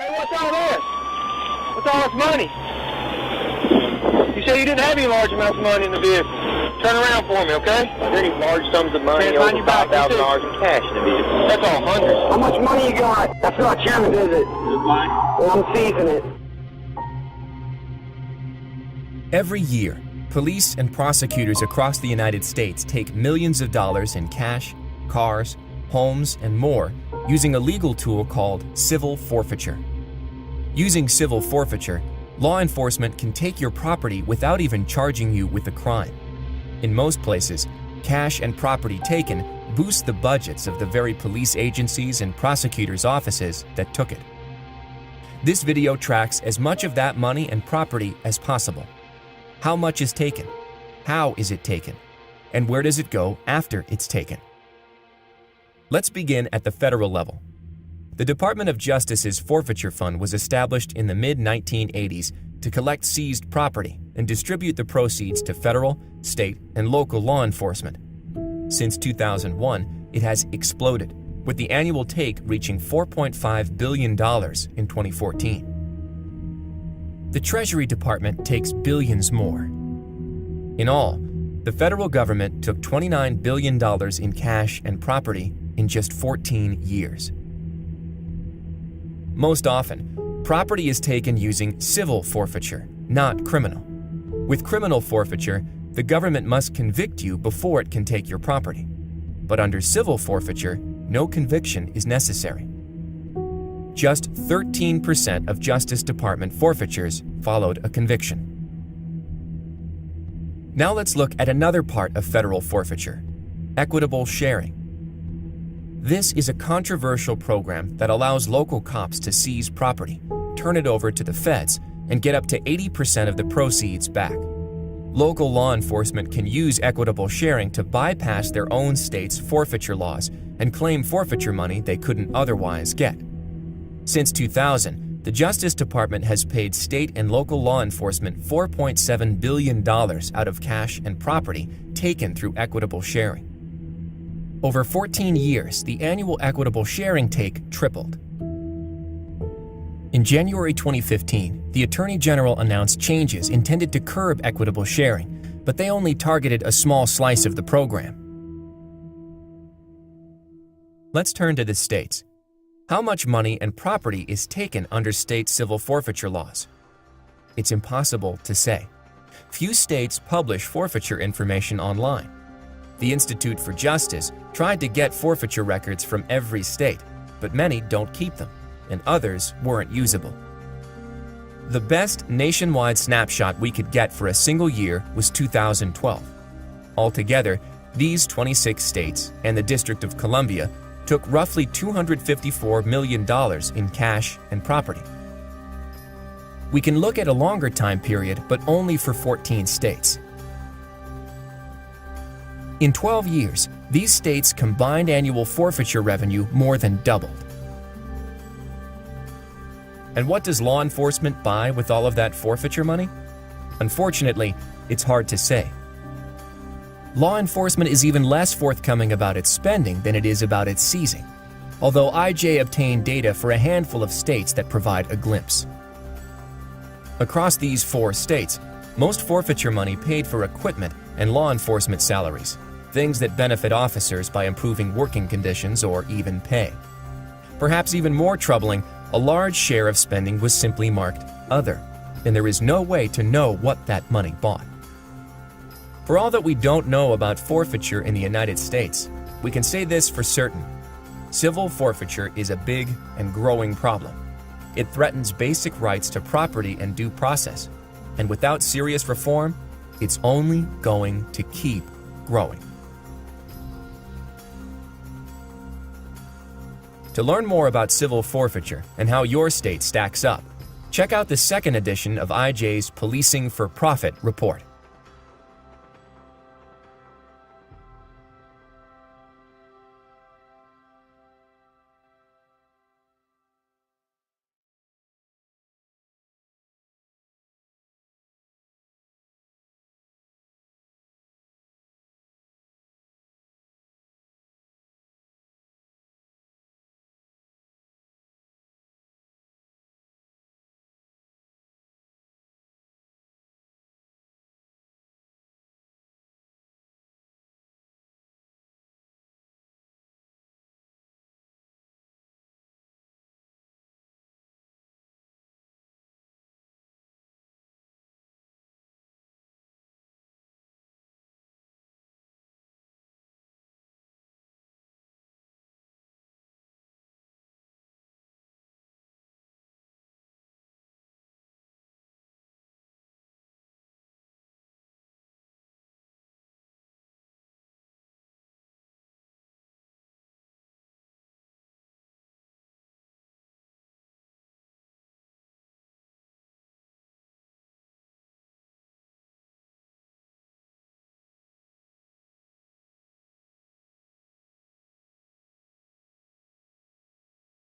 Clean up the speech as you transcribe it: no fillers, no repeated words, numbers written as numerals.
Hey, what's all this? What's all this money? You said you didn't have any large amounts of money in the vehicle. Turn around for me, okay? Are there any large sums of money, over $5,000 in cash in the vehicle? That's all hundreds. How much money you got? That's not yours, is it? Well, I'm seizing it. Every year, police and prosecutors across the United States take millions of dollars in cash, cars, homes, and more using a legal tool called civil forfeiture. Using civil forfeiture, law enforcement can take your property without even charging you with a crime. In most places, cash and property taken boost the budgets of the very police agencies and prosecutors' offices that took it. This video tracks as much of that money and property as possible. How much is taken? How is it taken? And where does it go after it's taken? Let's begin at the federal level. The Department of Justice's Forfeiture Fund was established in the mid-1980s to collect seized property and distribute the proceeds to federal, state, and local law enforcement. Since 2001, it has exploded, with the annual take reaching $4.5 billion in 2014. The Treasury Department takes billions more. In all, the federal government took $29 billion in cash and property in just 14 years. Most often, property is taken using civil forfeiture, not criminal. With criminal forfeiture, the government must convict you before it can take your property. But under civil forfeiture, no conviction is necessary. Just 13% of Justice Department forfeitures followed a conviction. Now let's look at another part of federal forfeiture: equitable sharing. This is a controversial program that allows local cops to seize property, turn it over to the feds, and get up to 80% of the proceeds back. Local law enforcement can use equitable sharing to bypass their own state's forfeiture laws and claim forfeiture money they couldn't otherwise get. Since 2000, the Justice Department has paid state and local law enforcement $4.7 billion out of cash and property taken through equitable sharing. Over 14 years, the annual equitable sharing take tripled. In January 2015, the Attorney General announced changes intended to curb equitable sharing, but they only targeted a small slice of the program. Let's turn to the states. How much money and property is taken under state civil forfeiture laws? It's impossible to say. Few states publish forfeiture information online. The Institute for Justice tried to get forfeiture records from every state, but many don't keep them, and others weren't usable. The best nationwide snapshot we could get for a single year was 2012. Altogether, these 26 states and the District of Columbia took roughly $254 million in cash and property. We can look at a longer time period, but only for 14 states. In 12 years, these states' combined annual forfeiture revenue more than doubled. And what does law enforcement buy with all of that forfeiture money? Unfortunately, it's hard to say. Law enforcement is even less forthcoming about its spending than it is about its seizing, although IJ obtained data for a handful of states that provide a glimpse. Across these 4 states, most forfeiture money paid for equipment and law enforcement salaries, things that benefit officers by improving working conditions or even pay. Perhaps even more troubling, a large share of spending was simply marked "other," and there is no way to know what that money bought. For all that we don't know about forfeiture in the United States, we can say this for certain: civil forfeiture is a big and growing problem. It threatens basic rights to property and due process, and without serious reform, it's only going to keep growing. To learn more about civil forfeiture and how your state stacks up, check out the second edition of IJ's Policing for Profit report.